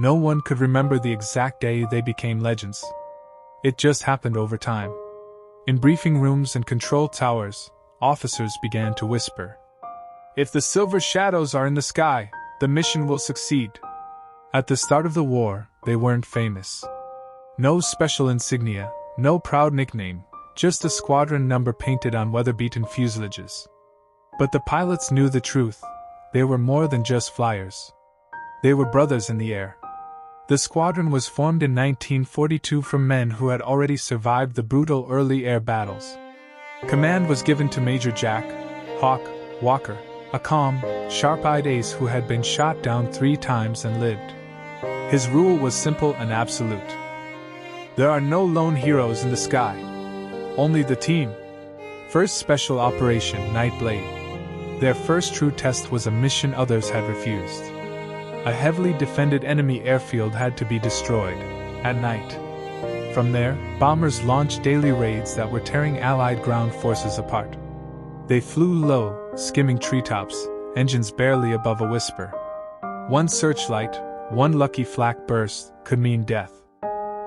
No one could remember the exact day they became legends. It just happened over time. In briefing rooms and control towers, officers began to whisper. If the Silver Shadows are in the sky, the mission will succeed. At the start of the war, they weren't famous. No special insignia, no proud nickname, just a squadron number painted on weather-beaten fuselages. But the pilots knew the truth. They were more than just flyers. They were brothers in the air. The squadron was formed in 1942 from men who had already survived the brutal early air battles. Command was given to Major Jack Hawk Walker, a calm, sharp-eyed ace who had been shot down 3 times and lived. His rule was simple and absolute. There are no lone heroes in the sky. Only the team. First Special Operation Nightblade. Their first true test was a mission others had refused. A heavily defended enemy airfield had to be destroyed, at night. From there, bombers launched daily raids that were tearing Allied ground forces apart. They flew low, skimming treetops, engines barely above a whisper. One searchlight, one lucky flak burst, could mean death.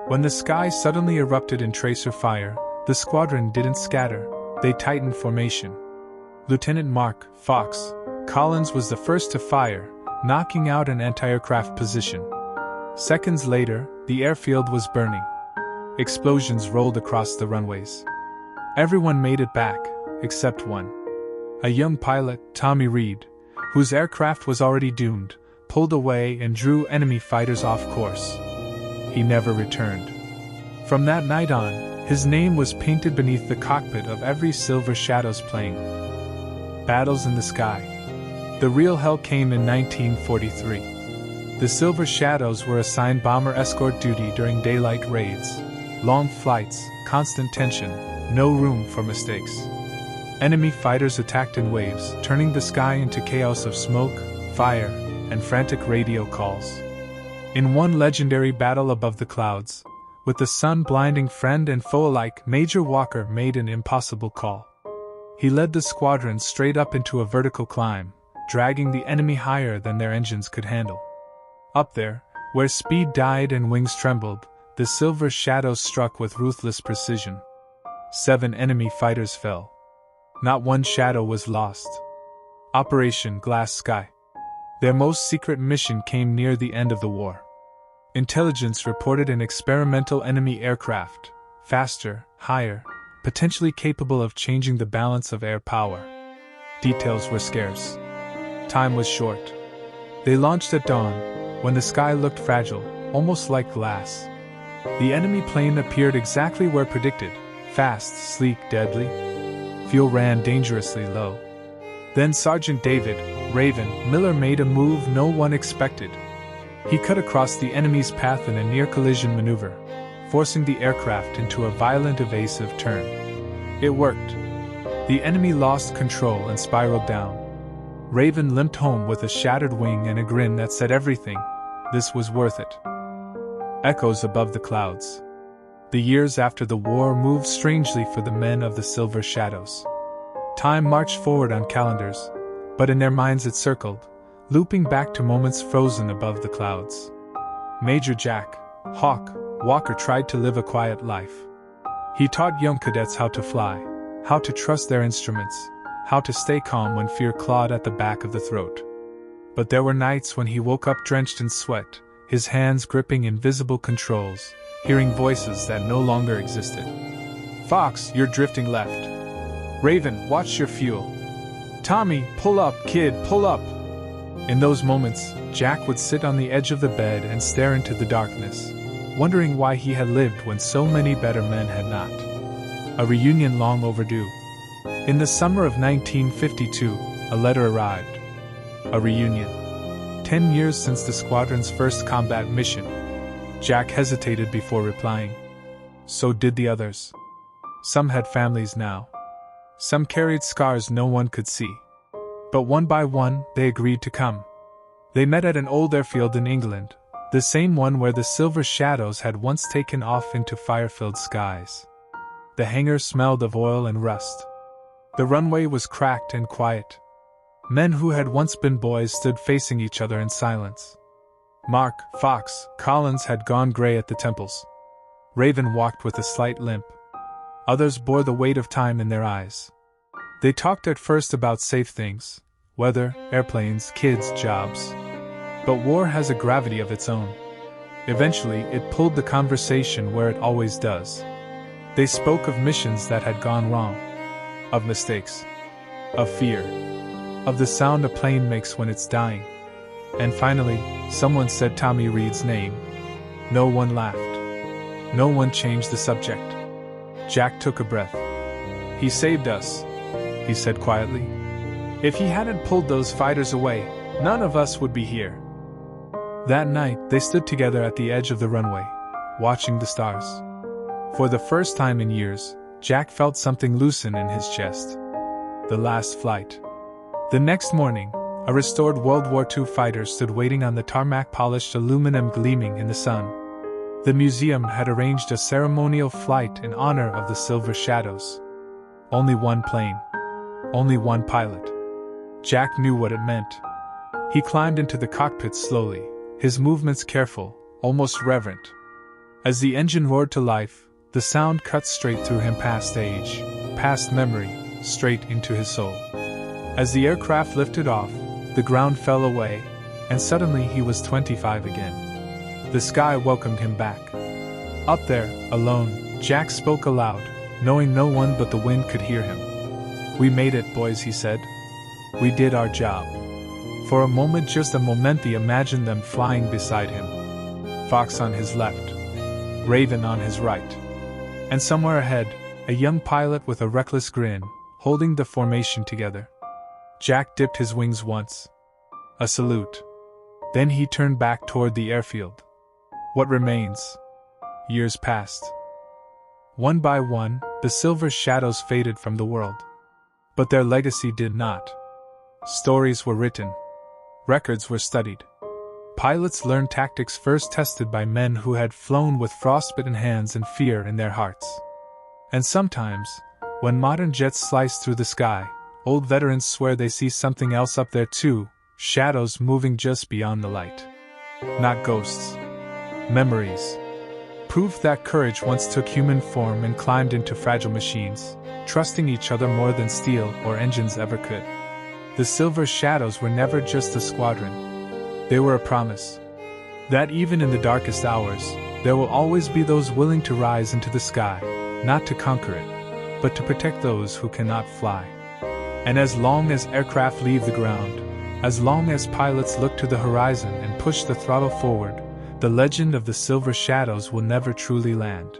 When the sky suddenly erupted in tracer fire, the squadron didn't scatter, they tightened formation. Lieutenant Mark Fox Collins was the first to fire, knocking out an anti-aircraft position. Seconds later, the airfield was burning. Explosions rolled across the runways. Everyone made it back, except one. A young pilot, Tommy Reed, whose aircraft was already doomed, pulled away and drew enemy fighters off course. He never returned. From that night on, his name was painted beneath the cockpit of every Silver Shadows plane. Battles in the sky. The real hell came in 1943. The Silver Shadows were assigned bomber escort duty during daylight raids. Long flights, constant tension, no room for mistakes. Enemy fighters attacked in waves, turning the sky into chaos of smoke, fire, and frantic radio calls. In one legendary battle above the clouds, with the sun blinding friend and foe alike, Major Walker made an impossible call. He led the squadron straight up into a vertical climb, dragging the enemy higher than their engines could handle. Up there, where speed died and wings trembled, the Silver Shadows struck with ruthless precision. 7 enemy fighters fell. Not one shadow was lost. Operation Glass Sky. Their most secret mission came near the end of the war. Intelligence reported an experimental enemy aircraft, faster, higher, potentially capable of changing the balance of air power. Details were scarce. Time was short. They launched at dawn, when the sky looked fragile, almost like glass. The enemy plane appeared exactly where predicted, fast, sleek, deadly. Fuel ran dangerously low. Then Sergeant David Raven Miller made a move no one expected. He cut across the enemy's path in a near-collision maneuver, forcing the aircraft into a violent evasive turn. It worked. The enemy lost control and spiraled down. Raven limped home with a shattered wing and a grin that said everything. This was worth it. Echoes above the clouds. The years after the war moved strangely for the men of the Silver Shadows. Time marched forward on calendars, but in their minds it circled, looping back to moments frozen above the clouds. Major Jack Hawk Walker tried to live a quiet life. He taught young cadets how to fly, how to trust their instruments, how to stay calm when fear clawed at the back of the throat. But there were nights when he woke up drenched in sweat, his hands gripping invisible controls, hearing voices that no longer existed. Fox, you're drifting left. Raven, watch your fuel. Tommy, pull up, kid, pull up. In those moments, Jack would sit on the edge of the bed and stare into the darkness, wondering why he had lived when so many better men had not. A reunion long overdue. In the summer of 1952, a letter arrived. A reunion. 10 years since the squadron's first combat mission. Jack hesitated before replying. So did the others. Some had families now. Some carried scars no one could see. But one by one, they agreed to come. They met at an old airfield in England, the same one where the Silver Shadows had once taken off into fire-filled skies. The hangar smelled of oil and rust. The runway was cracked and quiet. Men who had once been boys stood facing each other in silence. Mark, Fox, Collins had gone gray at the temples. Raven walked with a slight limp. Others bore the weight of time in their eyes. They talked at first about safe things, weather, airplanes, kids, jobs. But war has a gravity of its own. Eventually, it pulled the conversation where it always does. They spoke of missions that had gone wrong, of mistakes, of fear, of the sound a plane makes when it's dying. And finally, someone said Tommy Reed's name. No one laughed. No one changed the subject. Jack took a breath. "He saved us," he said quietly. "If he hadn't pulled those fighters away, none of us would be here." That night, they stood together at the edge of the runway, watching the stars. For the first time in years, Jack felt something loosen in his chest. The last flight. The next morning, a restored World War II fighter stood waiting on the tarmac, polished aluminum gleaming in the sun. The museum had arranged a ceremonial flight in honor of the Silver Shadows. Only one plane. Only one pilot. Jack knew what it meant. He climbed into the cockpit slowly, his movements careful, almost reverent. As the engine roared to life, the sound cut straight through him, past age, past memory, straight into his soul. As the aircraft lifted off, the ground fell away, and suddenly he was 25 again. The sky welcomed him back. Up there, alone, Jack spoke aloud, knowing no one but the wind could hear him. "We made it, boys," he said. "We did our job." For a moment, just a moment, he imagined them flying beside him. Fox on his left, Raven on his right. And somewhere ahead, a young pilot with a reckless grin, holding the formation together. Jack dipped his wings once. A salute. Then he turned back toward the airfield. What remains? Years passed. One by one, the Silver Shadows faded from the world. But their legacy did not. Stories were written. Records were studied. Pilots learned tactics first tested by men who had flown with frostbitten hands and fear in their hearts. And sometimes, when modern jets slice through the sky, old veterans swear they see something else up there too, shadows moving just beyond the light. Not ghosts. Memories. Proof that courage once took human form and climbed into fragile machines, trusting each other more than steel or engines ever could. The Silver Shadows were never just a squadron. They were a promise. That even in the darkest hours, there will always be those willing to rise into the sky, not to conquer it, but to protect those who cannot fly. And as long as aircraft leave the ground, as long as pilots look to the horizon and push the throttle forward, the legend of the Silver Shadows will never truly land.